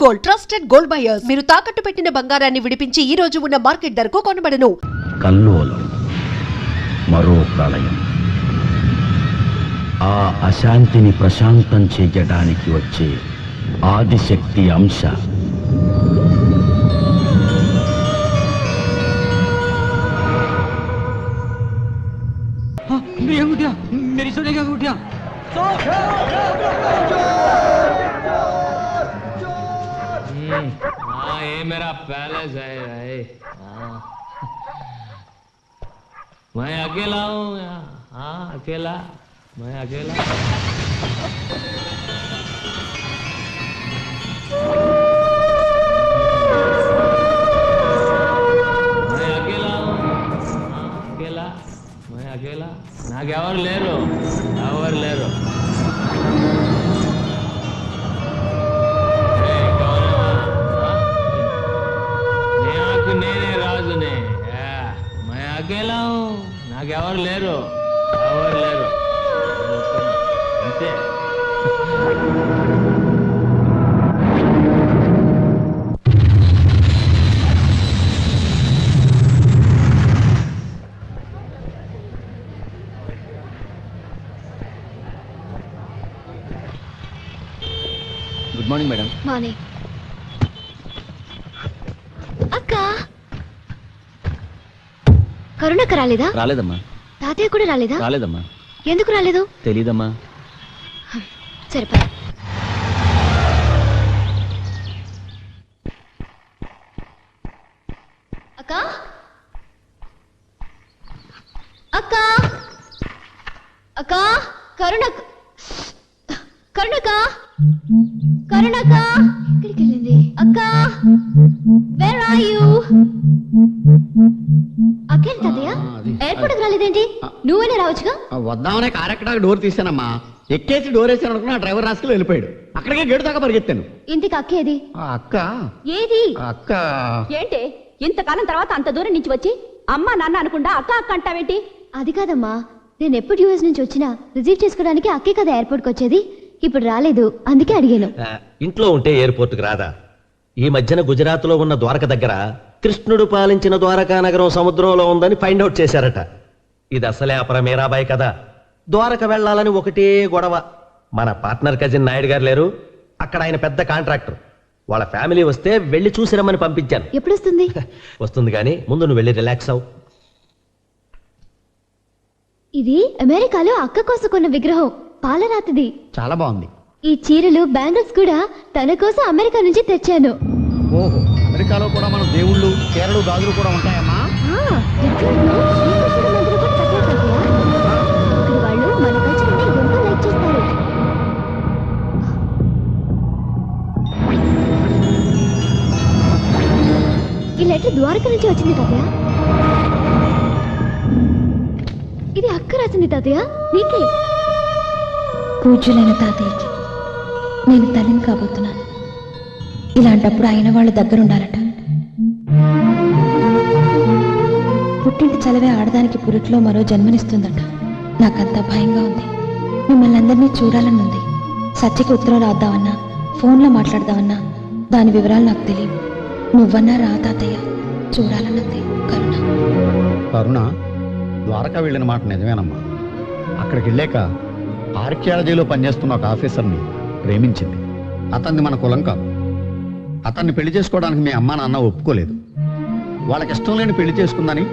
Gold trusted gold buyers మీరు తాకట్టు పెట్టిన బంగారాన్ని విడిపించి ఈ రోజు ఉన్న మార్కెట్ ధరకు కొనబడను. కల్లోలం మరో ప్రళయం. ఆ అశాంతిని ప్రశాంతం చేయడానికి వచ్చే ఆదిశక్తి అంశ. मेरी सोने क्या उठा हाँ ये मेरा पैलेस है भाई। हाँ मैं अकेला हूँ। हाँ अकेला, मैं अकेला। मैं अकेला हूँ। हाँ अकेला, मैं अकेला। నాకెవరు లేరు, ఎవరు లేరు. నాకు నేనే రాజునే. मैं अकेला हूँ, నాకెవరు లేరు, ఎవరు లేరు. అంతే. Good morning madam. మార్నింగ్. అక్క కరుణక్క రాలేదా? రాలేదమ్మా. తాతయ్య కూడా రాలేదా? రాలేదమ్మా. ఎందుకు రాలేదు? తెలీదమ్మా. సరిపా. అక్క అక్క అక్క కరుణక్క కరుణక్క కరుణక్క ఎక్కడికి వెళ్ళింది? అక్క వేర్ ఆర్ యు? అక్కేంటి తాతయ్య ఎయిర్పోర్ట్ కి రాలేదేంటి? నువ్వేనే రావచ్చుగా. వద్దామనే కార్ ఎక్కడ డోర్ తీసానమ్మా. ఎక్కేసి డోర్ వేసాను అనుకున్నా డ్రైవర్ రాసుకుని వెళ్ళిపోయాడు. అక్కడికే గేటు దాకా పరిగెత్తాను. ఇంటికి అక్కేది? అక్క ఏది? అక్క ఏంటి ఇంతకాలం తర్వాత అంత దూరం నుంచి వచ్చి అమ్మా నాన్న అనుకుండా అక్క అక్క అంటావేంటి? అది కాదమ్మా, నేను ఎప్పుడు యూఎస్ నుంచి వచ్చినా రిసీవ్ చేసుకోవడానికి అక్కే కదా ఎయిర్పోర్ట్ కి వచ్చేది. ఇప్పుడు రాలేదు, అందుకే అడిగాను. ఇంట్లో ఉంటే ఎయిర్పోర్ట్కి రాదా? ఈ మధ్యన గుజరాత్ లో ఉన్న ద్వారక దగ్గర కృష్ణుడు పాలించిన ద్వారకా నగరం సముద్రంలో ఉందని ఫైండ్ అవుట్ చేశారట. ఇది అసలే అపర మీరాబాయి కదా. ద్వారక వెళ్లాలని ఒకటే గొడవ. మన పార్ట్నర్ కజిన్ నాయుడు గారు లేరు, అక్కడ ఆయన పెద్ద కాంట్రాక్టర్. వాళ్ళ ఫ్యామిలీ వస్తే వెళ్ళి చూసి రమ్మని పంపించాను. ఎప్పుడు వస్తుంది? వస్తుంది కానీ ముందు నువ్వు వెళ్ళి రిలాక్స్ అవు. ఇది అమెరికాలో అక్క కోసం కొన్న విగ్రహం, పాలరాతిది. చాలా బాగుంది. ఈ చీరలు బ్యాంగిల్స్ కూడా తన కోసం అమెరికా నుంచి తెచ్చాను. ఓహో, అమెరికాలో కూడా మన దేవుళ్ళు చీరలు గాజులు కూడా ఉంటాయమ్మా. డిట్రాయిట్లో శ్రీకృష్ణుడి మందిరం కూడా కట్టారు తాతయ్య. అక్కడి వాళ్ళు మన కల్చర్ని ఎంతో లైక్ చేస్తారు. ఈ లెటర్ ద్వారక నుంచి వచ్చింది తాతయ్య. ఇది అక్క రాసింది తాతయ్య, నీకే. పూజ్యులైన తాతయ్యకి నేను తల్లిని కాబోతున్నాను. ఇలాంటప్పుడు అయిన వాళ్ళ దగ్గర ఉండాలట. పుట్టింటి చలవే ఆడదానికి పురుట్లో మరో జన్మనిస్తుందట. నాకంత భయంగా ఉంది. మిమ్మల్ని అందరినీ చూడాలని ఉంది. సత్యకి ఉత్తరం రాద్దామన్నా, ఫోన్లో మాట్లాడదామన్నా దాని వివరాలు నాకు తెలియవు. నువ్వన్నా రా తాతయ్య, చూడాలన్నది కరుణ. కరుణ ద్వారకా వెళ్ళిన మాట నిజమేనమ్మా. అక్కడికి వెళ్ళాక ఆర్కియాలజీలో పనిచేస్తున్న ఒక ఆఫీసర్ని ప్రేమించింది. అతన్ని మన కులం కాదు. అతన్ని పెళ్లి చేసుకోవడానికి మీ అమ్మా నాన్న ఒప్పుకోలేదు. వాళ్ళకి ఇష్టం లేని పెళ్లి చేసుకుందని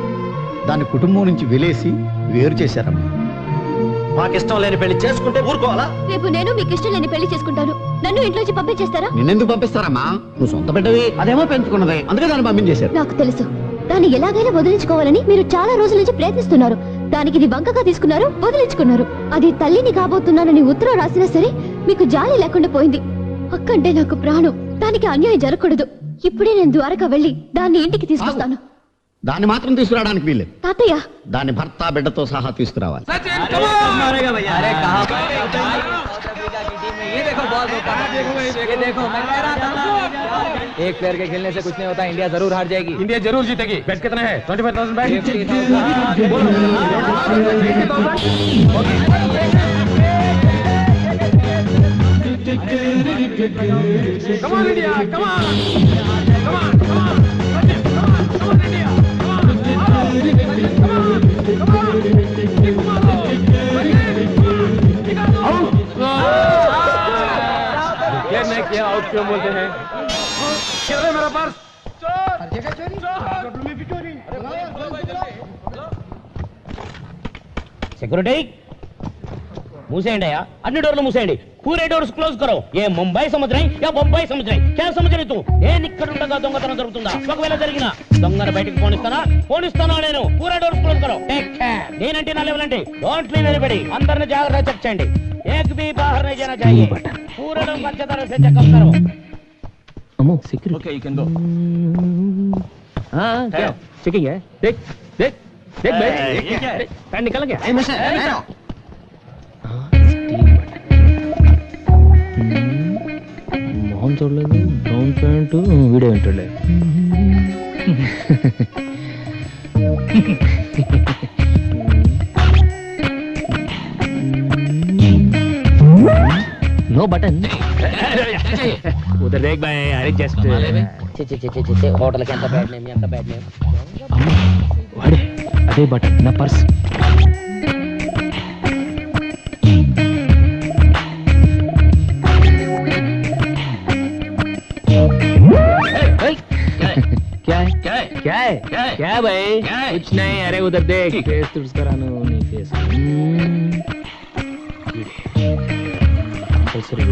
దాన్ని కుటుంబం నుంచి వెలేసి వేరు చేశారమ్మా. మాకిష్టం లేని పెళ్లి చేసుకుంటే ఊరుకోవాలా? రేపు నేను మీకు ఇష్టం లేని పెళ్లి చేసుకుంటాను. నన్ను ఇంట్లోంచి పంపించేస్తారా? నిన్నెందుకు పంపిస్తారమ్మా? నువ్వు సొంత బిడ్డవి, అదేమో పెంచుకున్నదే, అందుకే దాన్ని పంపించేశారు. నాకు తెలుసు, దాన్ని ఎలాగైనా వదిలించుకోవాలని మీరు చాలా రోజుల నుంచి ప్రయత్నిస్తున్నారు. దానికి ఇది వంకగా తీసుకున్నారు, వదిలించుకున్నారు. అది తల్లిని కాబోతున్నానని ఉత్తరం రాసినా సరే మీకు జాలి లేకుండా పోయింది. అక్కంటే నాకు ప్రాణం. దానికి అన్యాయం జరగకూడదు. ఇప్పుడే నేను ద్వారకా వెళ్ళి దాన్ని ఇంటికి తీసుకొస్తాను. దాన్ని మాత్రం తీసుకురావడానికి వీల్లేదు. తాతయ్య, దాన్ని భర్త బిడ్డతో సహా తీసుకురావాలి. एक प्लेयर के खेलने से कुछ नहीं होता. इंडिया जरूर हार जाएगी. इंडिया जरूर जीतेगी. बेट कितना है? 25,000 bat. Come on, India! Come on! Come on! Come on! Come on! Come on, India! Come on! Come on! Come on! ये मैं क्या आउट क्यों बोलते हैं? क्या है मेरा पर्स? सिक्योरिटी मूसेंडी या अन्नी डोर्स मूसेंडी पूरे डोर्स क्लोज करो ये मुंबई समझ रही या बॉम्बई समझ रही क्या समझ रही तू ఏ ఇక్కడ ఉండగా దొంగతనం జరుగుతుందా ఒకవేళ జరిగినా దొంగను బయటికి పోనిస్తానా నేను పూరా డోర్స్ క్లోజ్ करो టేక్ కేర్ నేనంటే నా లెవెల్ అంటే డోంట్ లీవ్ ఎనీబడి అందరిని జాగ్రత్తగా చెక్ చేయండి एक भी बाहर नहीं जाना चाहिए पूरे लोग अच्छे तरह से चेकअप करो अमो security okay you can go हां क्या चेकिंग है देख देख देख भाई ये क्या है पैन निकल गया ए मिस्टर मोहन చూడలేదు బ్రౌన్ ప్యాంట్ వీడియో వింటలే नो बटन उधर देख भाई अरे जस्ट होटल के अंत बैड नेम अम्मा वाड़े अदे बटन ना पर्स क्या है क्या है क्या है क्या है भाई कुछ नहीं अरे उधर देख फेस तुझ करानो नहीं फेस कंपल्सरी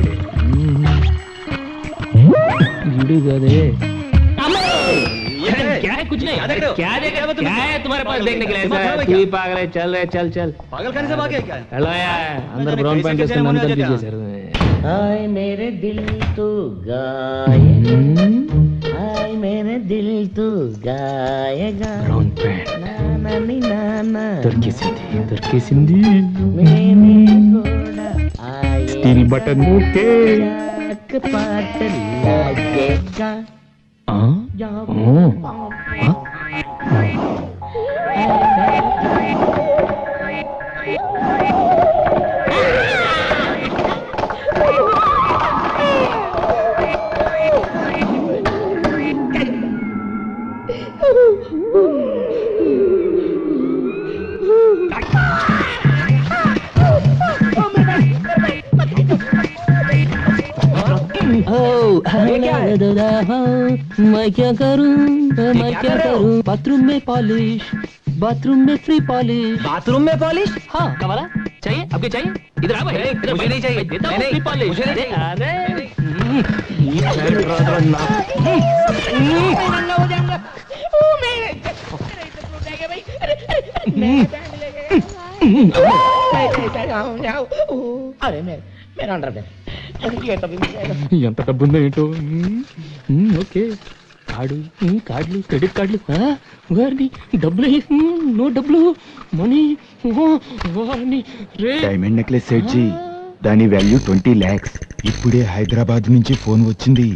वीडियो गदे क्या है कुछ नहीं क्या देख रहे हो तुम क्या है तुम्हारे पास देखने के लिए ऐसा तू ही पागल है चल रहे चल पागल खाने से भागे क्या हेलो यार अंदर ब्राउन पैंट के मन कर दीजिए सर हाय मेरे दिल तू गाएगा हाय मेरे दिल तू गाएगा ब्राउन पैंट नाना तुर्की सिंधी मैंने घोड़ा आए स्टील बटन ओके पाट लगेगा मैं क्या करूं बाथरूम में पॉलिश बाथरूम में फ्री पॉलिश बाथरूम में पॉलिश हाँ कमाला चाहिए आपके चाहिए इधर आ भाई इधर मुझे नहीं चाहिए देता हूं फ्री पॉलिश मुझे नहीं अरे अरे मेरा अंडरवेयर ఎంత డబ్బు ఉందో ఏంటో ఓకే కార్డులు క్రెడిట్ కార్డులు వారిని డబ్బులు నో డబ్బులు మనీ డైమండ్ నెక్లెస్ సెట్ జీ దాని వాల్యూ 20 lakhs ఇప్పుడే హైదరాబాద్ నుంచి ఫోన్ వచ్చింది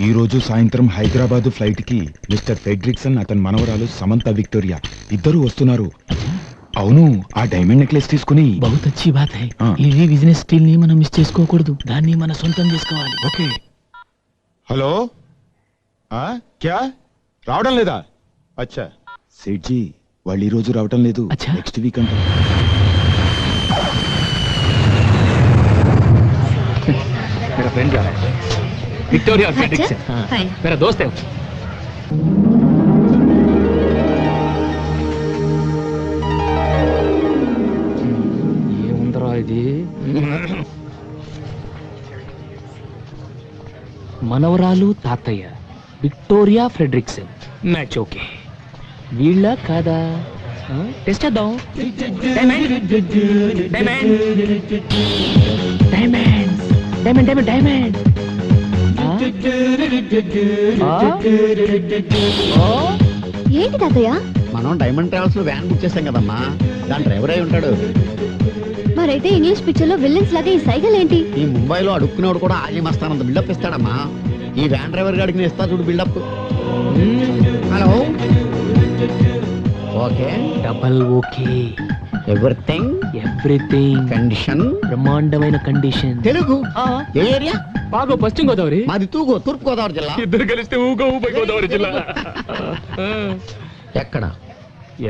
ఈ రోజు సాయంత్రం హైదరాబాద్ ఫ్లైట్ కి మిస్టర్ ఫెడ్రిక్సన్ అతని మనవరాలు సమంత విక్టోరియా ఇద్దరు వస్తున్నారు అవును ఆ డైమండ్ నెక్లెస్ తీసుకుని బహుత్ అచ్చి బాత్ హై ఈ బిజినెస్ స్కిల్ ని మనం మిస్ చేసుకోకూడదు దాన్ని మన సొంతం చేసుకోవాలి ఓకే హలో క్యా రావడం లేదా అచ్చా సేట్ జీ వాళ్ళు ఈ రోజు రావడం లేదు నెక్స్ట్ వీక్ అంట मेरा फ्रेंड जा रहा है विक्टोरिया और फ्रेडरिक्सन मेरा दोस्त है ये ఉందరా ఇది మనవరాలు తాతయ్య విక్టోరియా ఫ్రెడరిక్సన్ మ్యాచ్ ఓకే వీళ్ళ కాదా టెస్ట్ చేద్దాం diamond diamond diamond diamond diamond diamond ఏంటి తాతయ్య మనం డైమండ్ ట్రావెల్స్ లో వ్యాన్ బుక్ చేసాం కదమ్మా దాని డ్రైవర్ అయి ఉంటాడు మరైతే ఇంగ్లీష్ పిక్చర్ లో విల్లన్స్ లాగా ఈ సైకిల్ ఏంటి ఈ ముంబైలో అడుక్కునేవాడు కూడా ఆగి మస్తానంత బిల్డప్ ఇస్తాడమ్మా ఈ వ్యాన్ డ్రైవర్ గాడికి నేను ఇస్తా చూడు buildup hello okay double okay everything everything condition బ్రహ్మాండమైన కండిషన్. తెలుగు ఏ ఏరియా? బాగా పశ్చిమ గోదావరి. మాది తూగో తూర్పు గోదావరి జిల్లా. ఇద్దరు కలిస్తే ఊగో ఊపై గోదావరి జిల్లా. ఎక్కడ?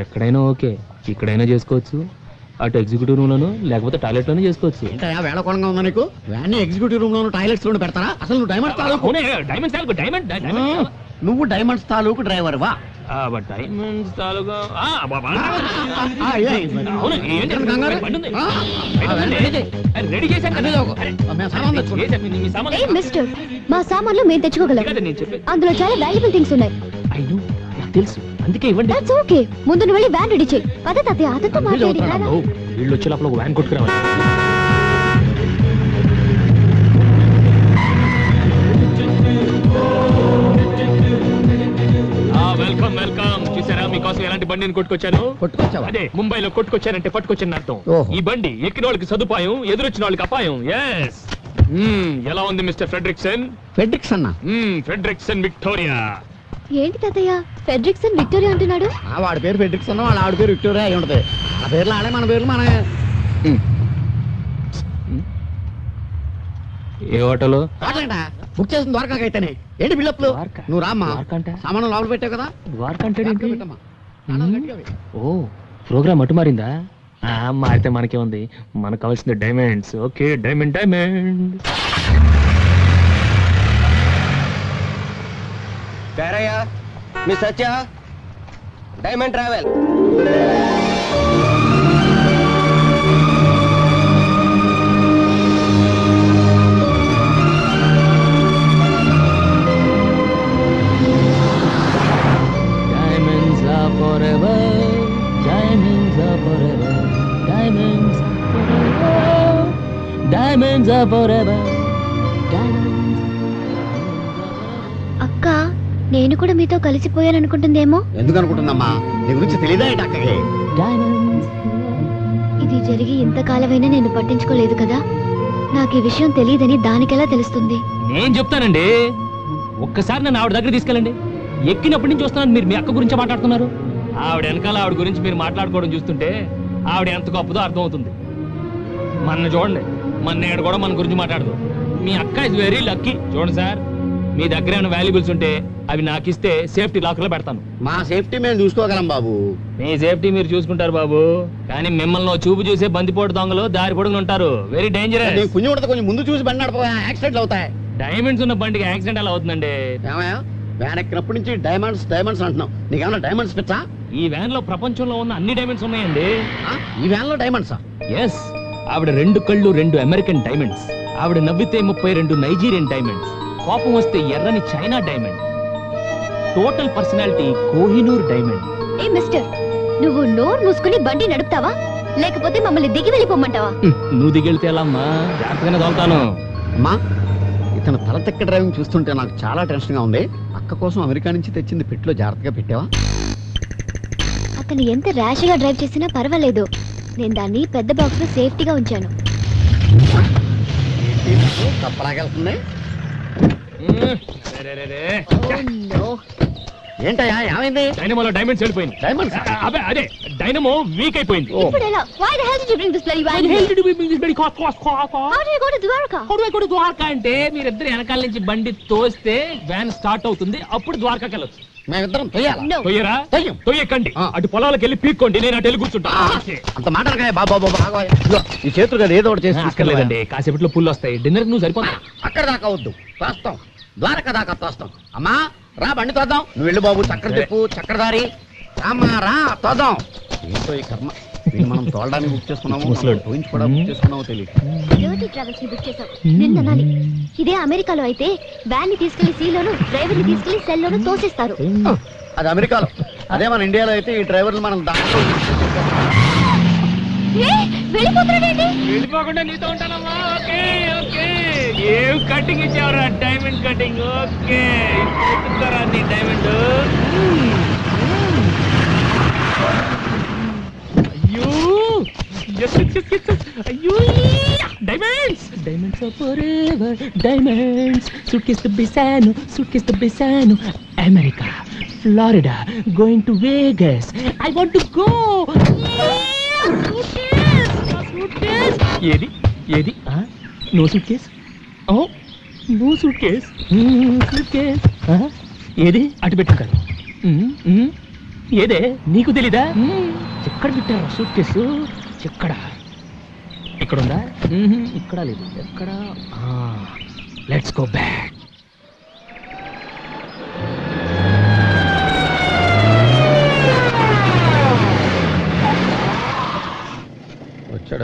ఎక్కడైనా ఓకే, ఇక్కడైనా చేసుకోవచ్చు. అటు ఎగ్జిక్యూటివ్ రూమ్ లోను లేకపోతే టాయిలెట్ లోనే చేసుకోవచ్చు. ఏంటయ్యా వేళకోళంగా ఉందా నీకు? వ్యాన్ ఎగ్జిక్యూటివ్ రూమ్ లోను టాయిలెట్స్ లోను పెడతారా? అసలు నువ్వు డైమండ్స్ తాలూకు నువ్వు డైమండ్స్ తాలూకు డ్రైవర్ వా? డైమండ్స్ తాలూకా మిస్టర్, మా సామాన్లు మేము తెచ్చుకోగలం. అందులో చాలా వాల్యుబుల్ థింగ్స్ ఉన్నాయి. తెలుసు, అందుకే ఇవ్వండి. That's okay. ముందు నువ్వు వెళ్ళి వ్యాన్ రెడీ చేయి. పద తాతయ్య, అతనితో మాట్లాడి వీళ్ళు వచ్చే లోపల ఒక వ్యాన్ కొట్టుకురావాలి. Welcome welcome. చూసారా మీకోసం ఎలాంటి బండిని కొట్టుకొచ్చాను? అదే ముంబైలో కొట్టుకొచ్చానంటే పట్టుకొచ్చాను అర్థం. ఈ బండి ఎక్కిన వాళ్ళకి సదుపాయం, ఎదురొచ్చిన వాళ్ళకి అపాయం. ఎస్. ఎలా ఉంది మిస్టర్ ఫ్రెడ్రిక్సన్? Fredriksson Victoria. ఏంటి తాతయ్య ఫెడ్రిక్సన్ విక్టోరియా అంటున్నాడు? వాడి పేరు ఫెడ్రిక్సన్, వాళ్ళ ఆవిడ పేరు విక్టోరియా అయి ఉంటది. ఆ పేర్లు ఆడే, మన పేర్లు మన. ఏ హోటల్ బుక్ చేసిన ద్వారకాకైతేనే. ఏంటి బిల్డప్లు? నువ్వు రామ్మా, సామాను లోపల పెట్టావు కదా. ఓ ప్రోగ్రామ్ అటు మారిందా? మారితే మనకే ఉంది, మనకు కావాల్సింది diamonds. Okay, diamond diamond. Miss Satya, diamond travel. Diamonds are forever, diamonds are forever, diamonds are forever, diamonds are forever, diamonds. అక్క, నేను కూడా మీతో కలిసిపోయాను అనుకుంటుందేమో. ఎందుకు అనుకుంటుందమ్మా? నీ గురించి తెలియదా అక్కకి? ఇది జరిగి ఇంతకాలమైనా నేను పట్టించుకోలేదు కదా. నాకు ఈ విషయం తెలియదని దానికెలా తెలుస్తుంది? నేను చెప్తానండి, ఒక్కసారి నన్ను ఆవిడ దగ్గర తీసుకెళ్ళండి. ఎక్కినప్పటి నుంచి వస్తున్నాను, మీరు మీ అక్క గురించి మాట్లాడుతున్నారు. ఆవిడ వెనకాల ఆవిడ గురించి మీరు మాట్లాడుకోవడం చూస్తుంటే ఆవిడ ఎంత గొప్పదో అర్థమవుతుంది. మన చూడండి, మన నేడు కూడా మన గురించి మాట్లాడదు. మీ అక్క ఇస్ వెరీ లక్కీ. చూడండి సార్, మీ దగ్గర ఏమైనా వాల్యుబుల్స్ ఉంటే అవి నాకు ఇస్తే సేఫ్టీ లాక్ లో పెడతాను. మా సేఫ్టీ మేము చూసుకోగలం బాబు. మీ సేఫ్టీ మీరు చూసుకుంటారు బాబు, కానీ మిమ్మల్ని చూపు చూసే బందిపోటు దొంగలు దారి పొడుగులు ఉంటారు. Very dangerous. కొంచెం ముందు చూసి బండి నడప, యాక్సిడెంట్లు అవుతాయి. డైమండ్స్ ఉన్న బండికి యాక్సిడెంట్ అలా అవుతుందండి. ఏమయ్యా, వ్యాన్ ఎక్కినప్పటి నుంచి డైమండ్స్ డైమండ్స్ అంటున్నావు. నీకేమన్నా డైమండ్స్ పిచ్చా? ఈ వ్యాన్ లో ప్రపంచంలో ఉన్న అన్ని డైమండ్స్ ఉన్నాయండి. ఈ వ్యాన్ లో డైమండ్సా? ఎస్. ఆవిడ 2 కళ్ళు 2 అమెరికన్ డైమండ్స్. ఆవిడ నవ్వితే 32 నైజీరియన్ డైమండ్స్. కోపం వస్తే ఎర్రని China diamond. Total personality Kohinoor diamond. ఏ మిస్టర్, నువ్వు నోరు మూసుకుని బండి నడుపుతావా లేకపోతే మమ్మల్ని దిగి వెళ్ళిపోమంటావా? నువ్వు దిగెళ్తే ఎలా అమ్మా? జాగ్రత్తగానే తోలుతాను. అమ్మా, ఇతను తల తెక్క డ్రైవింగ్ చూస్తుంటే నాకు చాలా టెన్షన్ గా ఉంది. అక్క కోసం అమెరికా నుంచి తెచ్చింది పెట్టిలో జాగ్రత్తగా పెట్టావా? అతను ఎంత ర్యాష్ గా డ్రైవ్ చేసినా పర్వాలేదు. నేను దాన్ని పెద్ద బాక్స్ లో సేఫ్టీగా ఉంచాను. తప్పలాగెళ్తుంది. ఏంటయ్యా, ఏమైంది? డైనమోలో డైమండ్స్ వెళ్ళిపోయింది. డైమండ్స్? అదే డైనమో వీక్ అయిపోయింది. ఇప్పుడు ఎలా? Why the hell did you bring this bloody van? How did you bring this bloody car? How do you go to Dwarka? How do I go to Dwarka అంటే మీరిద్దరు వెనకాల నుంచి బండి తోస్తే వ్యాన్ స్టార్ట్ అవుతుంది, అప్పుడు ద్వారకాకి వెళ్ళొచ్చు. మేమిద్దరం తొయ్యరా? తొయ్యకండి, అటు పొలాలకు వెళ్ళి పీక్కోండి, నేను అటు వెళ్ళి కూర్చుంటా. అంత మాట బాబా, ఈ చేతులు కదా ఏదో ఒకటి చేసి తీసుకెళ్ళలేదండి. కాసేపట్లో పుల్లు వస్తాయి. డిన్నర్ నువ్వు సరిపోతా. అక్కడ దాకా వద్దు, తోస్తాం. ద్వారకా దాకా తోస్తాం. అమ్మా రా, బండి తోద్దాం. నువ్వు వెళ్ళు బాబు, చక్కెర తిప్పు, చక్కెరదారి. రామ్మా రా, తోద్దాం. ఏంటో ఈ కర్మ, మనం తోలడానికి బుక్ చేసుకున్నాము, కూడా బుక్ చేసుకున్నామో తెలియదు. డ్యూటీ ట్రావెల్స్ ని బుక్ చేసాం. నిన్న అనాలి. ఇదే అమెరికాలో అయితే వ్యాన్ ని తీసుకెళ్లి సీలోను, డ్రైవర్ ని తీసుకెళ్లి సెల్లోను తోసేస్తారు. అది అమెరికాలో. అదే మన ఇండియాలో అయితే ఈ డ్రైవర్లు మనం దాంట్లో వెళ్ళిపోకుండా నీతో ఉంటానమ్మా. Okay okay. ఏం కటింగ్ ఇచ్చావురా? Diamond cutting. ఓకే, ఇప్పుడు నీ డైమండ్. అయ్యో అయ్యో, diamonds diamonds are forever, diamonds. Suitcase తో బిసాను America, Florida, going to Vegas. I want to go. ఏది ఏది no suitcase no suitcase suitcase ఏది అటు పెట్టుకారు ఏదే నీకు తెలీదా ఎక్కడ పెట్టారు సూట్ కేసు ఎక్కడ ఇక్కడ ఉందా ఇక్కడ లేదు ఎక్కడ లెట్స్ గో బ్యాక్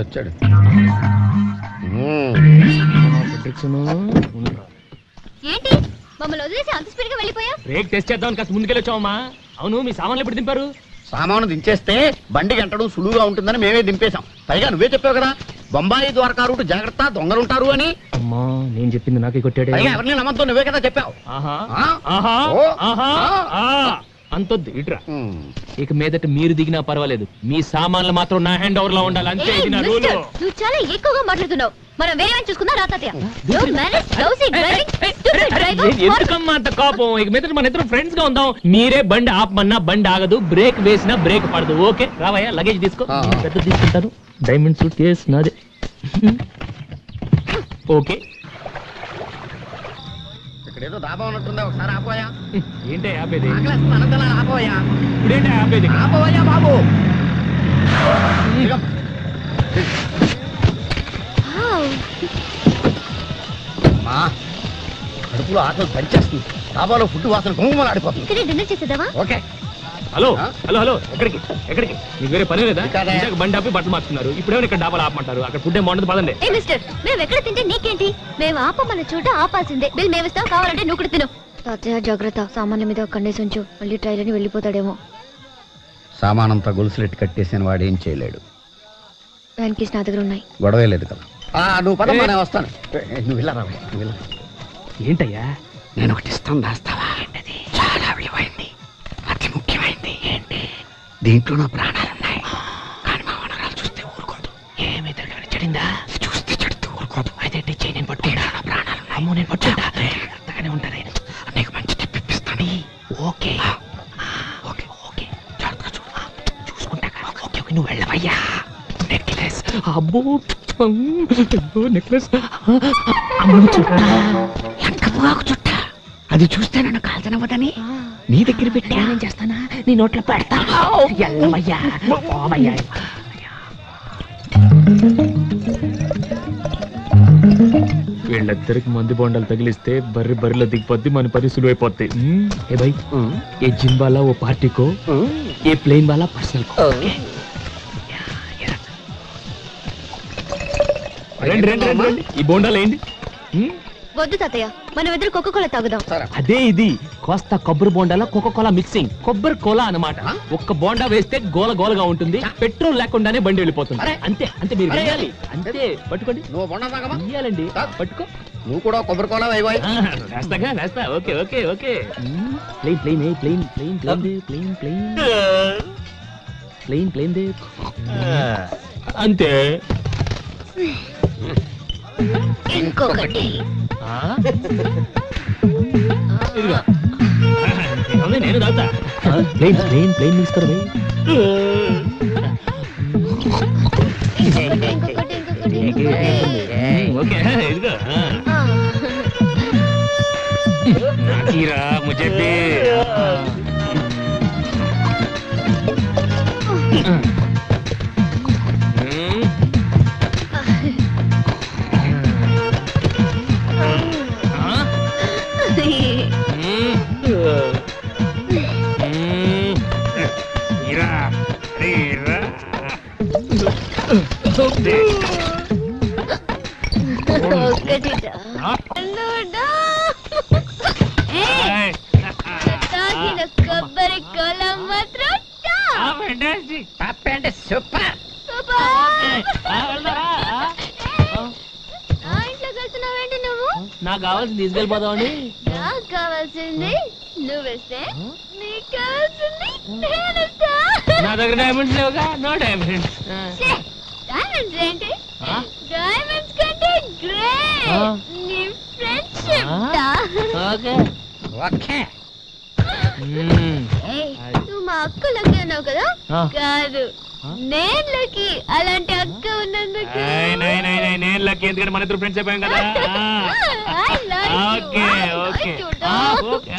వచ్చాడు ఏంటి మమ్మల్ని వదిలేసి అంత స్పీడ్ గా వెళ్ళిపోయా? బ్రేక్ టెస్ట్ చేద్దాం కాస్త ముందుకెళ్ళొచ్చావమ్మా. అవును మీ సామాన్లు ఎప్పుడు దింపారు? సామాను దించేస్తే బండి గంటడం సులువుగా ఉంటుందని మేమే దింపేశాం. పైగా నువ్వే చెప్పావు కదా బొంబాయి ద్వారకా రూట్ జాగ్రత్త దొంగలుంటారు అని. అమ్మా నేను చెప్పింది నాకే కొట్టాడు. పైగా ఎవరిని నమ్మద్దు నువ్వే కదా చెప్పావు. అంతొద్దు ఇట్రా. ఇక మీదట మీరు దిగినా పర్వాలేదు, మీ సామాన్లు మాత్రం నా హ్యాండ్ ఓవర్ లో ఉండాలి అంతే. ఇది నా రూల్. నువ్వు చాలా ఎక్కువగా మాట్లాడుతున్నావు. మనం వేరే వాడిని చూసుకుందా రాతాత్య. ఎందుకమ్మా అంత కోపం? ఇక మీదట మన ఇద్దరు ఫ్రెండ్స్ గా ఉందాం. మీరే బండి ఆపమన్నా బండి ఆగదు, బ్రేక్ వేసినా బ్రేక్ పడదు. ఓకే రావయ్యా, లగేజ్ తీసుకో. పెద్ద తీసుకుంటాను. డైమండ్ సూట్ కేస్ నాదే. ఓకే ఇక్కడేదో దాబా ఉన్నట్టుందా, ఒకసారి ఆపోయా. ఏంటే ఆపేది? ఆపోయా. ఇప్పుడేంటే ఆపేది? ఆపోయా బాబు. కడుపులో ఆకలి పనిచేస్తుంది. డాబాలో ఫుడ్ వాసన గుమ్మలు ఆడిపోతుంది. ఇక్కడ డిన్నర్ చేసేద్దామా? ఓకే. హలో హలో హలో ఎక్కడికి ఎక్కడికి? మీకు వేరే పని లేదా? బండి ఆపి బట్టలు మార్చుకున్నారు, ఇప్పుడేమో ఇక్కడ డాబాలు ఆపమంటారు. అక్కడ ఫుడ్ ఏం బాగుంటుంది పదండి. ఏ మిస్టర్, మేము ఎక్కడ తింటే నీకేంటి? మేము ఆపమన్న చోట ఆపాల్సిందే. బిల్ మేము ఇస్తాం, కావాలంటే నువ్వు కూడా తిను. తాతయ్య జాగ్రత్త, సామాన్య మీద కన్నేసి ఉంచు, మళ్ళీ ట్రైల్ అని వెళ్ళిపోతాడేమో. సామానంతా గొలుసులెట్టి కట్టేసిన వాడు ఏం చేయలేడు. వ్యాన్ కీస్ నా దగ్గర ఉన్నాయి. గొడవే లేదు కదా. నువ్వు పదమ్మా, నేను వస్తాను. నువ్వు వెళ్ళరా, నువ్వు వెళ్ళరా. ఏంటయ్యా? నేను ఒకటి ఇస్తాను, దాస్తావా? ఏంటది? చాలా విలువైంది, అతి ముఖ్యమైంది. ఏంటి? దీంట్లో నా ప్రాణాలున్నాయి. కానీ మా వనరాలు చూస్తే ఊరుకోదు. ఏమి తిరగని చెడిందా? చూస్తే చెడుతూ ఊరుకోదు. అయితే చెయ్యి నేను పట్టుకుంటా. నా ప్రాణాలు అమ్మో నేను పట్టుకుంటా. అంతగానే ఉంటాను. నీకు మంచి టిప్ ఇప్పిస్తాను. ఓకే ఓకే ఓకే, జాగ్రత్తగా చూడు. చూసుకుంటా. ఓకే ఓకే, నువ్వు వెళ్ళవయ్యా. నెక్లెస్. అబ్బో నెక్లెస్. చుట్ట అది చూస్తే నన్ను కాల్చనవ్వదని నీ దగ్గర పెట్టి ఏం చేస్తానా? నీ నోట్లో పెడతా. వీళ్ళిద్దరికి మంది బొండాలు తగిలిస్తే బర్రెలో దిగిపోద్ది, మన పని సులువైపోద్ది. ఏ భాయ్, ఏ జిమ్ వాలా ఓ పార్టీ కో, ఏ ప్లేన్ వాలా పర్సనల్ కో. రండి రండి రండి, ఈ బోండాలు ఏంటి? వద్దు తాతయ్య, మనం ఇద్దరు కోకోకోలా తాగుదాం. అదే ఇది కోస్తా కొబ్బరి బోండాలో కోకోకోలా మిక్సింగ్. కొబ్బరి కోలా అన్నమాట. ఒక్క బోండా వేస్తే గోల గోలగా ఉంటుంది, పెట్రోల్ లేకుండానే బండి వెళ్ళిపోతుంది. అంతే అంతే, మీరు వేయాలి అంతే. పట్టుకోండి. నువ్వు బొండా తాగమా? వేయాలండి. పట్టుకో. నువ్వు కూడా కొబ్బరి కోలా వేయబోయ్. వేస్తాగా వేస్తా. Okay okay okay. Plain plain plain plain plain plain plain plain plain దే. అంతే. ఇంకొకటి. నేను తాగుతా. ప్లేన్ ప్లేన్ ప్లేన్ తీసుకోరా. ఓకే ఇదిగో. నాకీరా ముझे भी. కొబ్బరి కోలా మాత్రం సూపర్. ఇంట్లోకి వెళ్తున్నావేంటి నువ్వు? నాకు కావాల్సింది తీసుకెళ్ళిపోదామని. నాకు కావాల్సింది నువ్వేస్తే, నీకు కావాల్సింది నేనేస్తా. నా దగ్గర డైమండ్స్ లేవుగా. No diamonds. డైమండ్స్ ఏంటి? డైమండ్స్ కంటే గ్రేట్ నీ ఫ్రెండ్షిప్. Okay okay. నువ్వు మా అక్క లగ్గి అన్నావు కదా? కాదు, నేను లక్కీ అలాంటి అక్క ఉన్నందుకు. నేను లక్కీ ఎందుకంటే మన ఇద్దరు ఫ్రెండ్స్ అయిపోయాం కదా. I like you. Okay okay okay.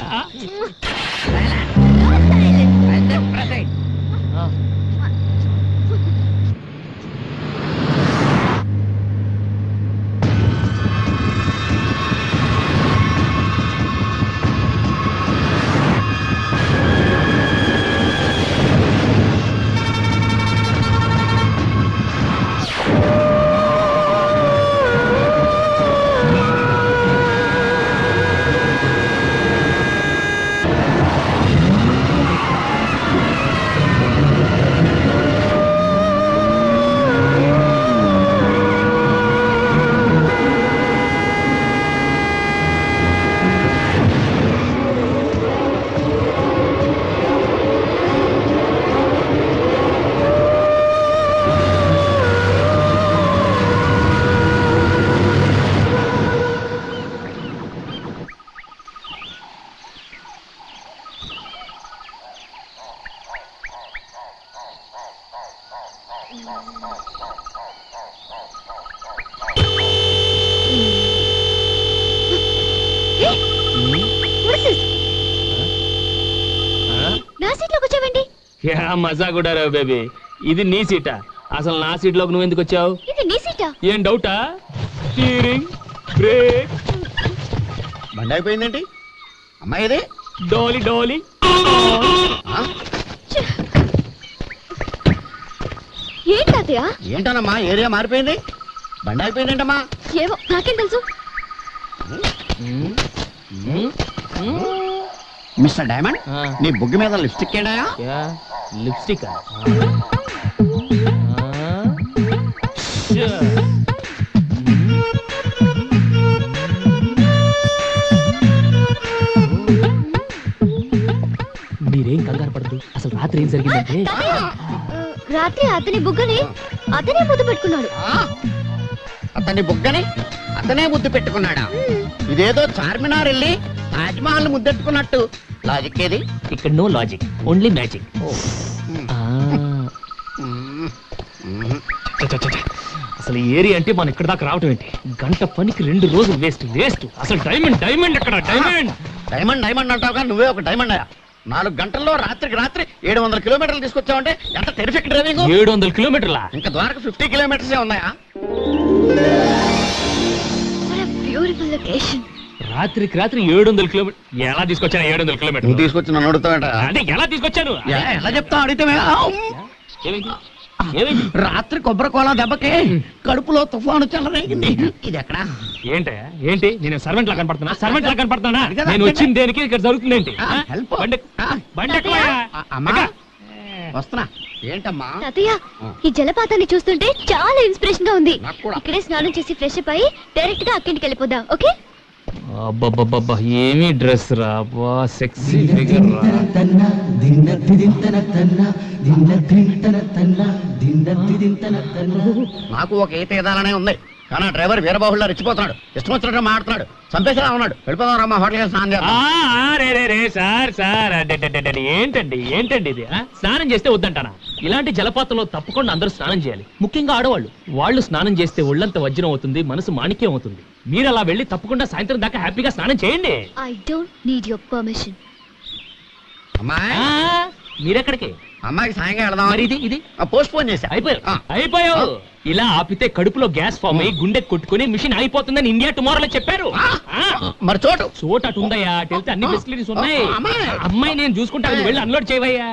నా సీట్లో కూర్చోవండి. మజా కూడా రావు బేబీ. ఇది నీ సీటా? అసలు నా సీట్ లోకి నువ్వు ఎందుకు వచ్చావు? ఇది నీ సీటా? ఏం డౌటా? Steering, brake. బండి అయిపోయిందేంటి అమ్మాయి? ఇది డోలి డోలి. ఏంటయ్య? ఏంటనమ్మా ఏరియా మారిపోయింది, బండి అయిపోయిందేంటమ్మా? ఏమో నాకేం తెలుసు. మిస్టర్ డైమండ్, నీ బుగ్గి మీద లిప్స్టిక్ ఏంటా? లిప్స్టిక్ మీరేం కంగారు పడదు. అసలు రాత్రి ఏం జరిగిందంటే, రాత్రి అతని బుగ్గని అతనే ముద్దు పెట్టుకున్నాడు. అతని బుగ్గని అతనే ముద్దు పెట్టుకున్నాడా? ఇదేదో చార్మినార్ వెళ్ళి తాజ్మహల్ ముద్దెట్టుకున్నట్టు. లాజిక్ ఏది? ఇక్కడ నో లాజిక్, ఓన్లీ మ్యాజిక్. అసలు ఏరియా అంటే మనం ఇక్కడ దాకా రావటం ఏంటి? గంట పనికి 2 రోజులు వేస్ట్ వేస్ట్. అసలు డైమండ్ డైమండ్ ఎక్కడ? డైమండ్ డైమండ్ డైమండ్ అంటావుగా, నువ్వే ఒక డైమండ్ అయ్యా. 4 గంటల్లో రాత్రికి రాత్రి 700 కిలోమీటర్లు తీసుకొచ్చావంటే ఎంత టెరిఫిక్ డ్రైవింగ్. 700 కిలోమీటర్లా? ఇంకా ద్వారక 50 కిలోమీటర్సే ఉన్నాయా? Beautiful location. రాత్రికి రాత్రి 700 కిలోమీటర్ ఎలా తీసుకొచ్చాను? 700 కిలోమీటర్ నువ్వు తీసుకొచ్చి నన్ను అడుగుతావంట. అంటే ఎలా తీసుకొచ్చాను? ఎలా చెప్తావు అడిగితే? రాత్రి కొబ్బరి కోలా దెబ్బకి కడుపులో తుఫాను చెలరేగింది. ఇది ఎక్కడ? ఏంటి నేను సర్వెంట్ లా కనపడుతున్నా? సర్వెంట్ లా కనపడుతున్నా? నేను వచ్చింది దేనికి? ఇక్కడ జరుగుతుంది ఏంటి? వస్తున్నా. ఏంటమ్మా? తాతయ్య, ఈ జలపాతాన్ని చూస్తుంటే చాలా ఇన్స్పిరేషన్ గా ఉంది. ఇక్కడే స్నానం చేసి ఫ్రెష్ అప్ అయ్యి డైరెక్ట్ గా అక్కింటికి వెళ్ళిపోదాం. ఓకే? అబ్బబ్బబ్బబ్బా, ఏమి డ్రెస్ రా, సెక్సీ ఫిగర్ రా. నాకు ఒక ఈత ఎదాలనే ఉంది, కానీ ఆ డ్రైవర్ వీరబాహుళ్ళ రెచ్చిపోతున్నాడు. ఇష్టం వచ్చినట్టు మాట్లాడు. చంపేసేలా ఉన్నాడు. వెళ్ళిపోదాం రమ్మా, హోటల్ స్నానం చేద్దాం. సార్ ఏంటండి ఇది? స్నానం చేస్తే వద్దంటానా? ఇలాంటి జలపాతంలో తప్పకుండా అందరూ స్నానం చేయాలి, ముఖ్యంగా ఆడవాళ్ళు. వాళ్ళు స్నానం చేస్తే ఒళ్ళంత వజ్రం అవుతుంది, మనసు మాణిక్యం అవుతుంది. మీరు అలా వెళ్ళి తప్పకుండా సాయంత్రం దాకా హ్యాపీగా స్నానం చేయండి. I don't need your permission. అమ్మాయి, మీరెక్కడికి? అమ్మాయికి సాయంగా వెళదాం. మరి ఇది పోస్ట్ పోన్ చేశా. అయిపోయావు. ఇలా ఆపితే కడుపులో గ్యాస్ ఫామ్ అయ్యి గుండె కొట్టుకుని మిషన్ అయిపోతుందని ఇండియా టుమారోలో చెప్పారు. మరి చోటు అటు ఉందయ్యా, అటు వెళ్తే అన్ని ఫెసిలిటీస్ ఉన్నాయి. అమ్మాయి నేను చూసుకుంటాను, వెళ్ళి అన్లోడ్ చేయవయ్యా.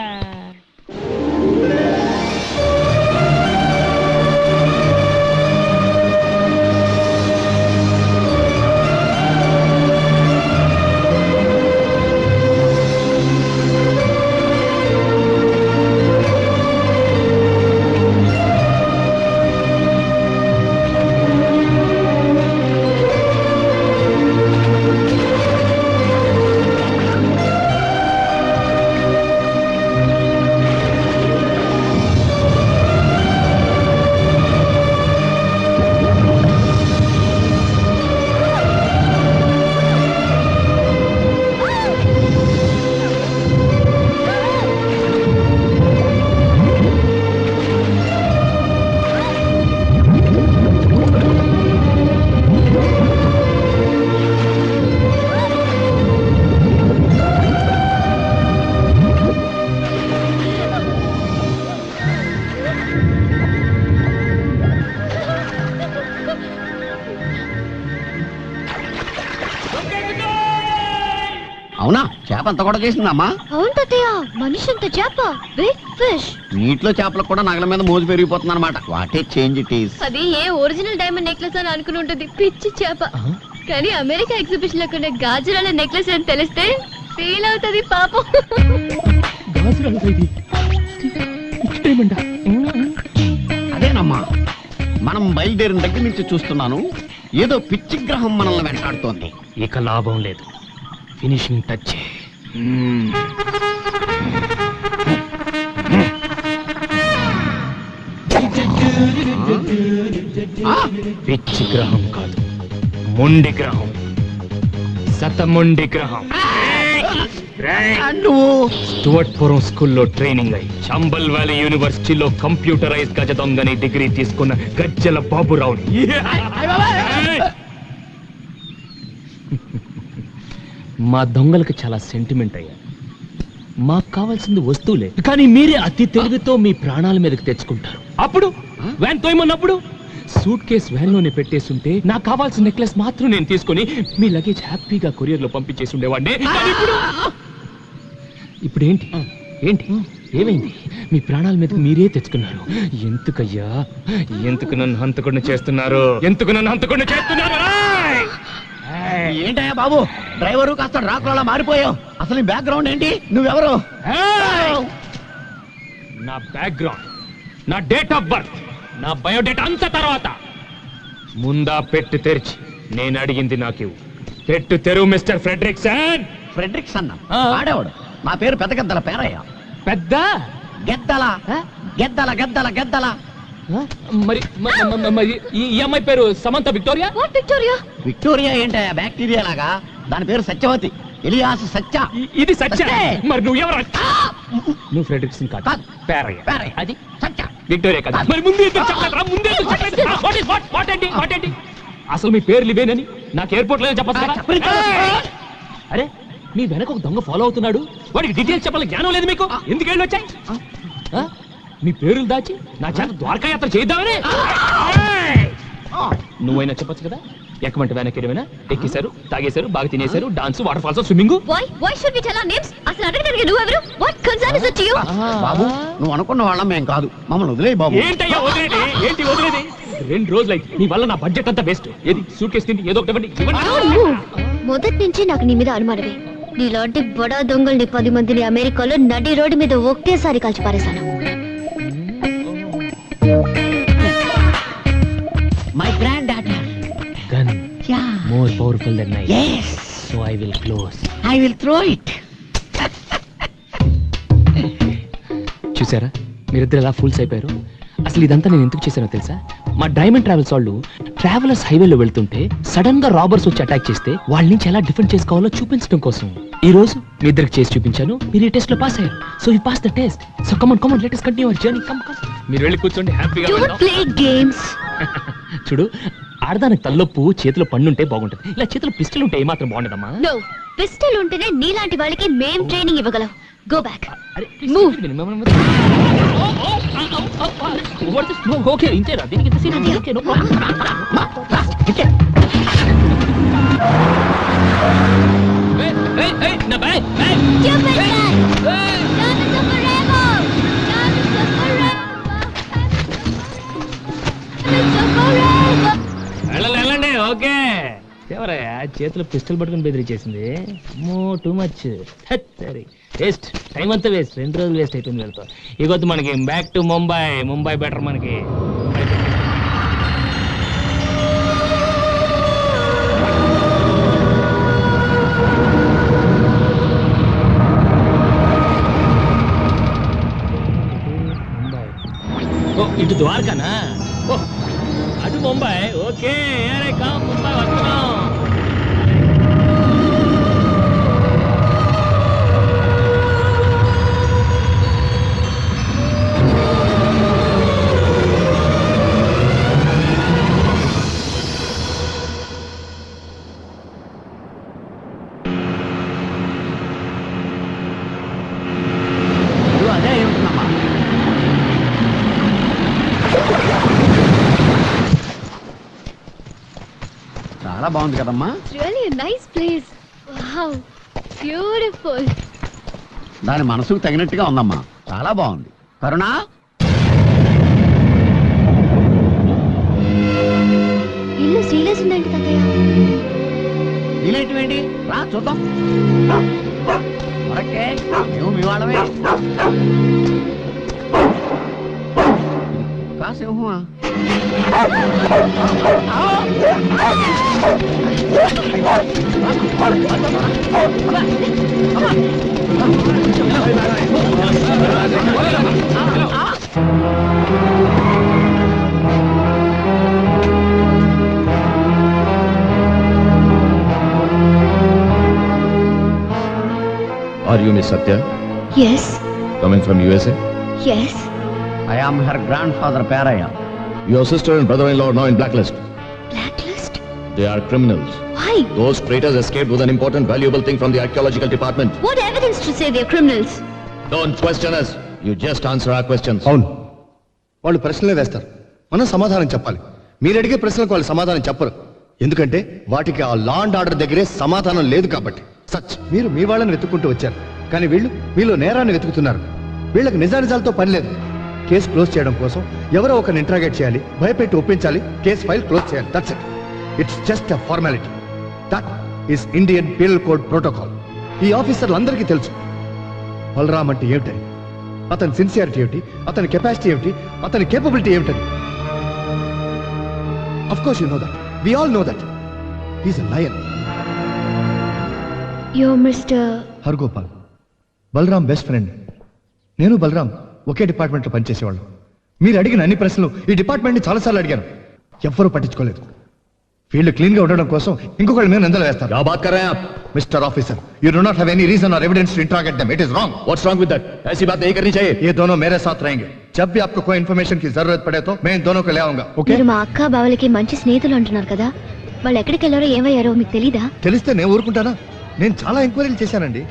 అవునా? చేప అంత కూడా చేసిందమ్మా? అవును తాతయ్య, మనిషి అంత చేప, బిగ్ ఫిష్. నీటిలో చేపలకు కూడా నగల మీద మోజు పెరిగిపోతుంది అనమాట. What a change it is. అది ఏ ఒరిజినల్ డైమండ్ నెక్లెస్ అని అనుకుని ఉంటుంది, పిచ్చి చేప. కానీ అమెరికా ఎగ్జిబిషన్ లో కొన్న గాజురాల నెక్లెస్ అని తెలిస్తే ఫీల్ అవుతుంది పాపం. అదేనమ్మా, మనం బయలుదేరిన దగ్గర నుంచి చూస్తున్నాను, ఏదో పిచ్చి గ్రహం మనల్ని వెంటాడుతోంది. ఇక లాభం లేదు, ఫినిషింగ్ టచ్. పిచ్చి గ్రహం కాదు, మొండి గ్రహం, శతమొండి గ్రహం. స్టువర్ట్పురం స్కూల్లో ట్రైనింగ్ అయి చంబల్ వ్యాలీ యూనివర్సిటీలో కంప్యూటరైజ్ గజ దొంగని డిగ్రీ తీసుకున్న గజ్జల బాబురావుని. మా దొంగలకు చాలా సెంటిమెంట్ అయ్యా. మాకు కావాల్సింది వస్తువులే, కానీ మీరే అతి తెలివితో మీ ప్రాణాల మీదకి తెచ్చుకుంటారు. అప్పుడు వ్యాన్ తోయమన్నప్పుడు సూట్ కేస్ వ్యాన్ లోనే పెట్టేస్తుంటే నాకు కావాల్సిన నెక్లెస్ మాత్రం నేను తీసుకొని మీ లగేజ్ హ్యాపీగా కొరియర్ లో పంపించేసి ఉండేవాడిని. ఇప్పుడు ఏంటి ఏంటి ఏమైంది? మీ ప్రాణాల మీదకి మీరే తెచ్చుకున్నారు. ఎందుకయ్యా, ఎందుకు నన్ను హంతకుండా చేస్తున్నారు? ఎందుకు నన్ను హంతకుండా చేస్తున్నారు? ఏంటయ్యా బాబు, డ్రైవరు కాస్త డ్రాకులా మారిపోయావు. అసలు బ్యాక్గ్రౌండ్ ఏంటి? నువ్వెవరు? నా బ్యాక్గ్రౌండ్, నా డేట్ ఆఫ్ బర్త్, నా బయోడేటా అంత తర్వాత ముందా పెట్టు తెరిచి నేను అడిగింది నాకు పెట్టు తెరువు మిస్టర్ ఫ్రెడ్రిక్సన్. ఫ్రెడ్రిక్సన్ ఆడేవాడు. నా పేరు పెద్ద గద్దల పేరయ్య. పెద్ద గెద్దల గెద్దల గెద్దల గెద్దల. మరి మరి ఈ అమ్మాయి పేరు సమంత విక్టోరియా. విక్టోరియా విక్టోరియా ఏంటయ్యా? బ్యాక్టీరియా లాగా. దాని పేరు సత్యవతి, ఎలియాస్ సత్య. ఇది సత్య. మరి నువ్వు ఎవరు? నువ్వు ఫ్రెడ్రిక్సన్ కాదు, పేరయ్య. అది సత్య, విక్టోరియా కాదు. మరి ముందు ముందే అసలు మీ పేర్లు ఇవేనని నాకు ఎయిర్పోర్ట్ లో చెప్పచ్చు. అరే, మీ వెనక ఒక దొంగ ఫాలో అవుతున్నాడు, వాడికి డీటెయిల్స్ చెప్పాలి జ్ఞానం లేదు మీకు. ఎందుకు వెళ్ళి వచ్చాయి? మీ పేర్లు దాచి నా చేత ద్వారకా యాత్ర చేద్దామని. నువ్వైనా చెప్పొచ్చు కదా. ఎక్కమంటే వెనక్కి ఏమైనా ఎక్కేశారు, తాగేశారు, బాగా తినేశారు, డాన్స్, వాటర్ ఫాల్స్, స్విమ్మింగ్. బాబు, నువ్వు అనుకున్న వాళ్ళం మేం కాదు, మమ్మల్ని వదిలే బాబు. ఏంటయ్యా వదిలేది? ఏంటి వదిలేది? 2 రోజులైతే నీ వల్ల నా బడ్జెట్ అంతా వేస్ట్. ఏది సూట్ కేసు తిండి ఏదో ఒకటి మొదటి నుంచి నాకు నీ మీద అనుమానమే. నీలాంటి బడా దొంగల్ని 10 మందిని అమెరికాలో నడి రోడ్డు మీద ఒకేసారి కాల్చి పారేశాను. My granddaughter gun more powerful than knife. So I will close. I will throw it. చూసారా మీరిద్దరు ఎలా ఫూల్స్ అయిపోయారు? అసలు ఇదంతా నేను ఎందుకు చేశానో తెలుసా? మా డైమండ్ ట్రావెల్స్ వాళ్ళు ట్రావెలర్స్ హైవేలో వెళ్తుంటే సడన్ గా రాబర్స్ వచ్చి అటాక్ చేస్తే వాళ్ళ నుంచి ఎలా డిఫెండ్ చేసుకోవాలో చూపించడం కోసం ఈ రోజు మీ ఇద్దరికి చేసి చూపించాను. మీరు ఈ టెస్ట్ లో పాస్ అయ్యారు. So you pass the test. So come on let us continue our journey. Come మీరు వెళ్ళి కూర్చోండి హ్యాపీగా. Don't play games. చూడు, ఆడదానికి తల్లొప్పు చేతిలో పన్నుంటే బాగుంటది. ఇలా చేతిలో పిస్టల్ ఉంటే ఏమాత్రం బాగుండదమ్మా. No, పిస్టల్ ఉంటేనే నీలాంటి వాళ్ళకి మేం ట్రైనింగ్ ఇవ్వగలం. Go back. Move. ఓకే, ఇంతేనా? దీనికి ఇంత సీన్ ఉంది. Okay, no problem. నా బ్యాగ్ వెళ్ళండి. ఓకే, ఎవరయ్యా చేతిలో పిస్టల్ పట్టుకుని బెదిరించేసింది? Too much. సరే, వేస్ట్, టైం అంతా వేస్ట్. 2 రోజులు వేస్ట్ అయిపోయింది వెళ్తా. ఇగొద్దు మనకి back to Mumbai. Mumbai better మనకి. ఇటు ద్వారకానా? అటు ముంబై. ఓకే, ముంబై వస్తున్నాం. అదే ఏమిటమ్మా? చాలా బాగుంది కదమ్మా. Really a nice place. Wow. Beautiful. దాని మనసుకు తగినట్టుగా ఉందమ్మా, చాలా బాగుంది. కరుణ, ఇల్లు సీరియస్ ఉందండి తాతయ్య. ఇలాంటివేంటి? రా చూద్దాం. మరక్కే, మేము మీ వాళ్ళమే. సింహమా? Are you Miss Satya? Yes, Coming from USA? yes. I am her grandfather Peraya. Your sister and brother-in-law are now in blacklist. Blacklist? They are criminals. Why? Those traitors escaped with an important, valuable thing from the archaeological department. What evidence to say they're criminals? Don't question us. You just answer our questions. అవును, వాళ్ళు ప్రశ్నలే వేస్తారు, మనం సమాధానం చెప్పాలి. మీరు అడిగే ప్రశ్నలకు వాళ్ళు సమాధానం చెప్పరు, ఎందుకంటే వాటికి ఆ లా అండ్ ఆర్డర్ దగ్గరే సమాధానం లేదు కాబట్టి. సచ్, మీరు మీ వాళ్ళని వెతుక్కుంటూ వచ్చారు, కానీ వీళ్ళు మీలో నేరాన్ని వెతుకుతున్నారు. వీళ్ళకి నిజానిజాలతో పని లేదు. కేసు క్లోజ్ చేయడం కోసం ఎవరో ఒకరిని ఇంట్రాగేట్ చేయాలి, భయపెట్టి ఒప్పించాలి, కేసు ఫైల్ క్లోజ్ చేయాలి. That's it. It's just a formality. That is Indian penal code protocol. ఈ ఆఫీసర్లు అందరికీ తెలుసు బలరామ్ అంటే ఏమిటని, అతని సిన్సియారిటీ ఏమిటి, అతని కెపాసిటీ ఏమిటి, అతని కేపబిలిటీ ఏమిటని. Of course you know that. We all know that. He is a lion. You're Mr. Hargopal, Balaram best friend. నేను బలరామ్ ఒకే డిపార్ట్మెంట్లో పనిచేసేవాళ్ళు. మీరు అడిగిన అన్ని ప్రశ్నలు ఈ డిపార్ట్మెంట్ని చాలాసార్లు అడిగాను, ఎవ్వరూ పట్టించుకోలేదు. వీళ్ళు క్లీన్ గా ఉండడం కోసం ఇంకొకళ్ళ మీద నిందలు వేస్తారు. क्या बात कर रहे हैं आप? Mister officer, you do not have any reason और evidence to interrogate them. It is wrong. What's wrong with that? ऐसी बात नहीं करनी चाहिए. ये दोनों मेरे साथ रहेंगे. जब भी आपको कोई इन्फॉर्मेशन की जरूरत पड़े तो मैं इन दोनों को ले आऊंगा. ओके? మీరు మా అక్క బావలకి మంచి స్నేహితులు అంటున్నారు కదా, వాళ్ళు ఎక్కడికి వెళ్ళారో ఏమయ్యారో మీకు తెలీదా? తెలిస్తే నేను ఊరుకుంటానా? నేను చాలా ఎంక్వైరీలు చేశానండి.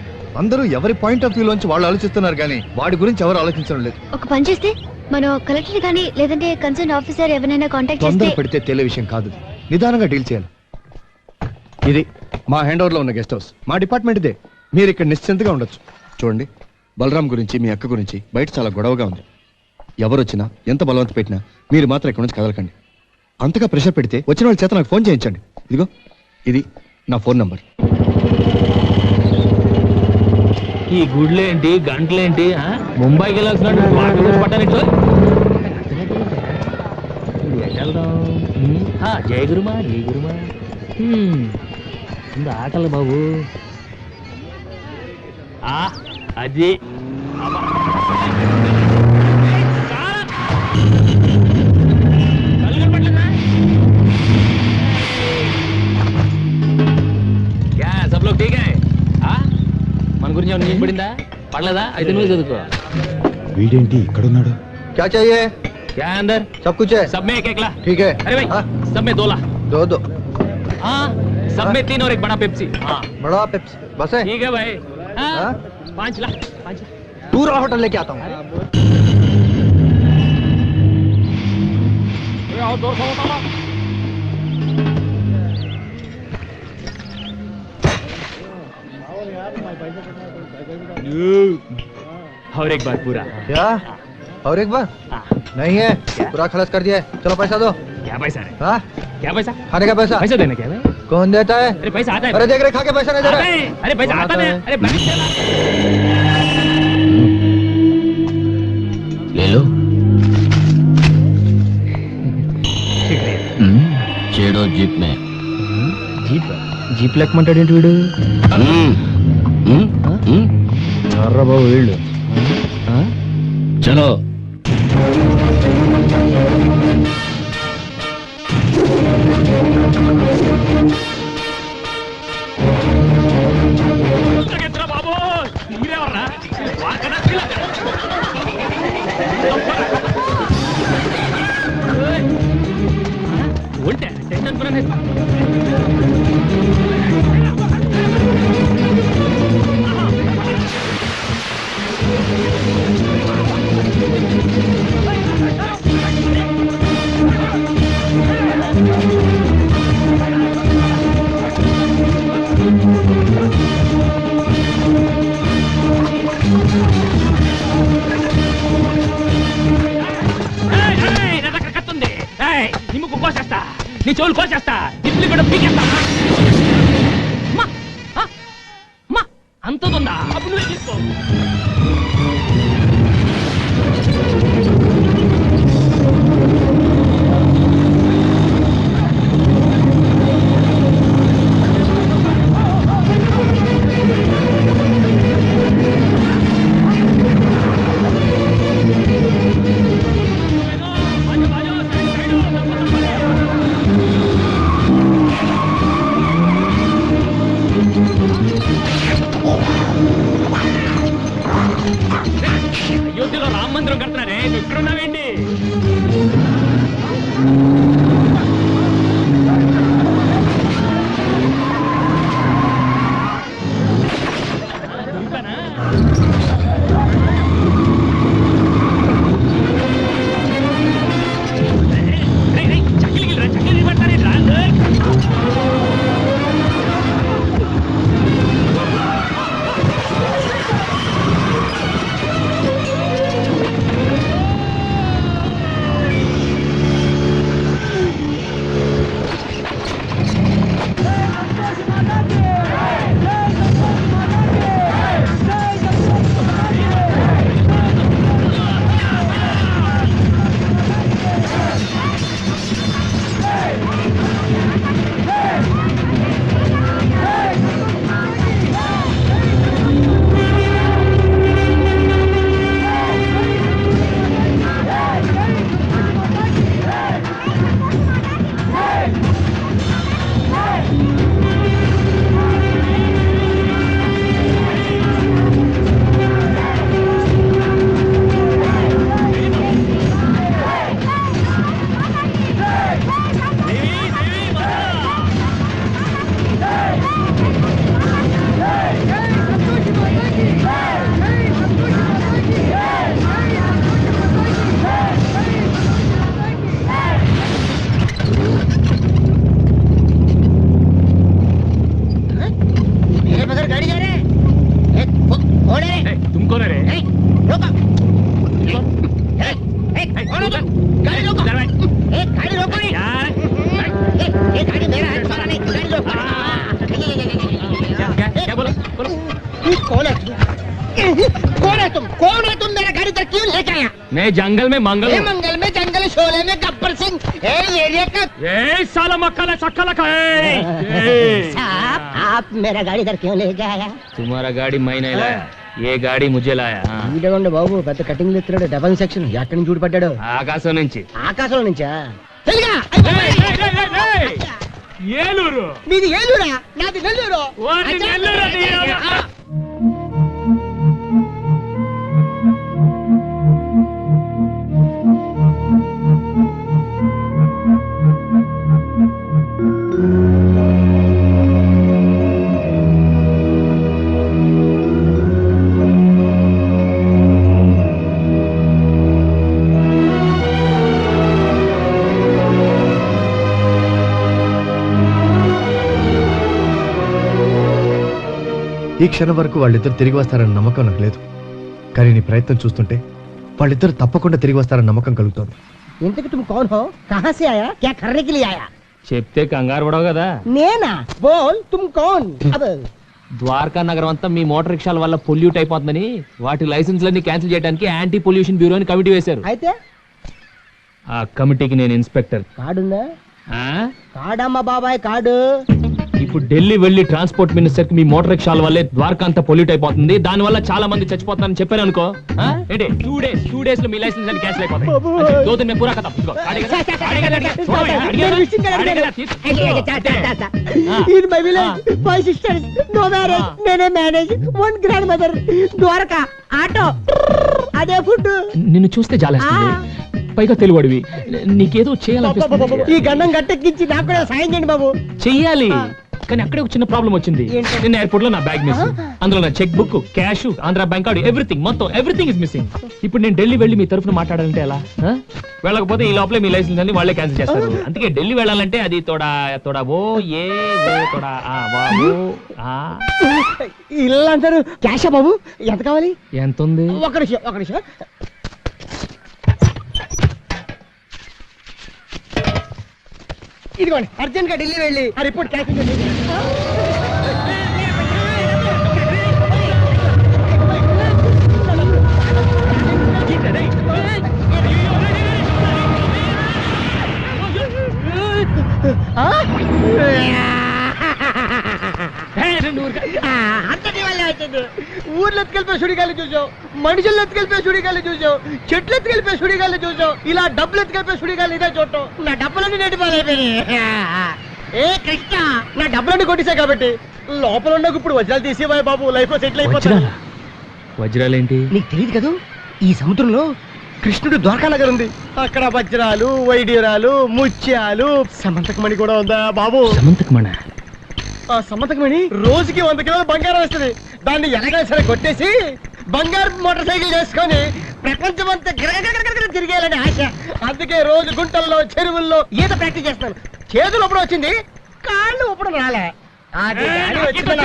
అందరూ ఎవరి పాయింట్ ఆఫ్ వ్యూ లోంచి వాళ్ళు ఆలోచిస్తున్నారు, కానీ వాడి గురించి ఎవరు ఆలోచించడం లేదు. ఒక పని చేస్తే మనం కలెక్టర్ కానీ లేదంటే కన్సర్న్ ఆఫీసర్ ఎవరైనా కాంటాక్ట్ చేస్తే. తొందర పెడితే తెలియ విషయం కాదు, నిదానంగా డీల్ చేయాలి. ఇది మా హ్యాండ్ ఓవర్ లో ఉన్న గెస్ట్ హౌస్, మా డిపార్ట్మెంట్ ఇదే. మీరు ఇక్కడ నిశ్చింతగా ఉండొచ్చు. చూడండి, బలరాం గురించి మీ అక్క గురించి బయట చాలా గొడవగా ఉంది. ఎవరు వచ్చినా ఎంత బలవంత పెట్టినా మీరు మాత్రం ఇక్కడ నుంచి కదలకండి. అంతగా ప్రెషర్ పెడితే వచ్చిన వాళ్ళ చేత నాకు ఫోన్ చేయించండి. ఇదిగో ఇది నా ఫోన్ నంబర్. ఈ గుడ్లేంటి గంటలేంటి ముంబైకి వెళ్ళాల్సినట్టు పట్టానిట్లో జయ గురుమా జయ గురుమా ఆకలి బాబు. అది सब लोग ठीक है? మన గురించి ఏమైనా న్యూస్ పడిందా? పడలేదా? అయితే నువ్వు చదువుకో. వీడేంటి ఇక్కడున్నాడు? क्या चाहिए? क्या है अंदर? सब कुछ है. सब में एक एक ला. ठीक है. अरे भाई सब में 2 ला. दो. हाँ सब में 3 और एक बड़ा पेप्सी. हाँ बड़ा पेप्सी बस है. ठीक है भाई. हाँ 5 ला. पूरा होटल लेके आता हूँ. और एक बार पूरा. क्या? और एक बार? नहीं है, पूरा खलास कर दिया है. चलो पैसा दो. क्या पैसा है? हाँ? क्या पैसा? खाने का पैसा. पैसा देना क्या है? कौन देता है? अरे पैसा आता है. अरे देख रहे खा के पैसा नहीं दे रहा है. अरे पैसा आता है. अरे ले लो. చేడో జీప్ మే. జీప్ లెక్కమంటాడేంటి వీడు? ఎర్ర బాబు వీళ్ళు. చలో. బాబు ఉంటే టెన్షన్ పడనే. నీ చెవులు కోసేస్తా, దిప్పులు కూడా పీకేస్తా. అంతుందా? అప్పుడు నువ్వే తీసుకో. అయోధ్యలో రామ మందిరం కడుతున్నారే, నువ్వు ఇక్కడ ఉన్నావేంటి? చక్కలు పడతారే. मैं जंगल में मंगल हूँ। मंगल में जंगल शोले में गब्बर सिंह एरिया का साला मक्खला चक्कला साहब आप मेरा गाड़ी इधर क्यों लेके आया? तुम्हारा गाड़ी मैं नहीं लाया, ये गाड़ी मुझे लाया. వీడేవండి బాబు పెద్ద కటింగ్ ఎత్తున్నాడు డబల్ సెక్షన్ ఎక్కడి నుంచి చూడపడ్డాడు? ఆకాశం నుంచి. ఆకాశం నుంచా? ఏలూరు. మీది ఏలూరా? నాది నెల్లూరు. ఈ క్షణం వరకు వాళ్ళిద్దరు తిరిగి వస్తారన్న నమ్మకం నాకు లేదు, కానీ నీ ప్రయత్నం చూస్తుంటే వాళ్ళిద్దరు తప్పకుండా తిరిగి వస్తారన్న నమ్మకం కలుగుతోంది. ఇంతకి तुम कौन हो? कहां से आया? क्या करने के लिए आया? చెప్తే కంగారు పడవు కదా. నేనా? బోల్ तुम कौन? ద్వారకా నగరం అంతా మీ మోటార్ రిక్షాల వల్ల పొల్యూట్ అయిపోతుందని వాటి లైసెన్స్లన్నీ క్యాన్సిల్ చేయడానికి యాంటీ పొల్యూషన్ బ్యూరో అని కమిటీ వేశారు. అయితే ఆ కమిటీకి నేను ఇన్స్పెక్టర్. కార్డుందా? కార్డమ్మా బాబాయ్ కార్డు. ఇప్పుడు ఢిల్లీ వెళ్లి ట్రాన్స్పోర్ట్ మినిస్టర్ కి మీ మోటార్ రిక్షాల వల్లే ద్వారకా అంతా పొల్యూట్ అయిపోతుంది, దాని వల్ల చాలా మంది చచ్చిపోతారని చెప్పాను అనుకో. ఏంటి 2 days లో మీ లైసెన్స్ అన్ని క్యాన్సిల్ అయిపోతాయి. దో దిన్ మే పూరా ఖతం. In my village, 5 sisters, no marriage, నేనే మేనేజ్, 1 grandmother, ద్వారకా, ఆటో, అదే ఫుడ్. నిన్ను చూస్తే జాలేస్తుంది, పైగా తెలుగుడివి, నీకేదో చేయాలనిపిస్తుంది. ఈ గండం గట్టెక్కించి నాకు కూడా సాయం చేయండి బాబు. చెయ్యాలి, కానీ అక్కడే ఒక చిన్న ప్రాబ్లం వచ్చింది. నిన్న ఎయిర్పోర్ట్ లో నా బ్యాగ్ మిస్, అందులో నా cheque book, cash, Andhra bank card, everything is missing. ఇప్పుడు నేను ఢిల్లీ వెళ్ళి మీ తరఫున మాట్లాడాలంటే ఎలా? వెళ్ళకపోతే ఈ లోపలే మీ లైసెన్స్ అన్ని వాళ్ళే క్యాన్సిల్ చేస్తారు. అందుకే ఢిల్లీ వెళ్ళాలంటే అది తోడా ఓ ఏ తోడా ఇల్లు అంటారు. క్యాషా బాబు? ఎంత కావాలి? ఎంత ఉంది? ఒక నిమిషం. ఇదిగోండి అర్జెంట్ గా ఢిల్లీ వెళ్ళి ఆ రిపోర్ట్ క్యాన్సిల్ చేయండి. అంతటి వల్లే వచ్చింది. ఊర్లో ఎత్తుకెళ్ళిపోయి సుడిగాలి చూసావు, మనుషులు ఎత్తుకెళ్ళిపోయి సుడిగాలి చూసావు, చెట్లు ఎత్తుకెళ్ళిపోయి సుడిగాలి చూసావు, ఇలా డబ్బులు ఎత్తుకెళ్ళిపోయి సుడిగాలి ఇదే చూడటం. నా డబ్బులన్నీ నెట్టిపోయినాయి. ఏ కృష్ణ, నా డబ్బులన్నీ కొట్టేసా కాబట్టి లోపల ఉన్న ఇప్పుడు వజ్రాలు తీసేవా బాబు, లైఫ్ లో సెటిల్ అయిపోతా. వజ్రాలేంటి? నీకు తెలియదు కదా, ఈ సముద్రంలో కృష్ణుడు ద్వారకా నగర్ ఉంది. అక్కడ వజ్రాలు, వైడ్యూరాలు, ముత్యాలు, సమంతకమణి కూడా ఉందా బాబు? సమంతకమణ? ఆ సమంతకమణి రోజుకి 100 కిలోల బంగారం వస్తుంది. దాన్ని ఎలాగైనా సరే కొట్టేసి బంగారు మోటార్ సైకిల్ చేసుకొని ప్రపంచం అంతా గిరగిర తిరిగేయాలని ఆశ. అందుకే రోజు గుంటల్లో, చెరువుల్లో ఈత ప్రాక్టీస్ చేస్తాను. చేతులు అప్పుడు వచ్చింది, కాళ్ళు ఇప్పుడు రాలే. అది గాలి వచ్చింది.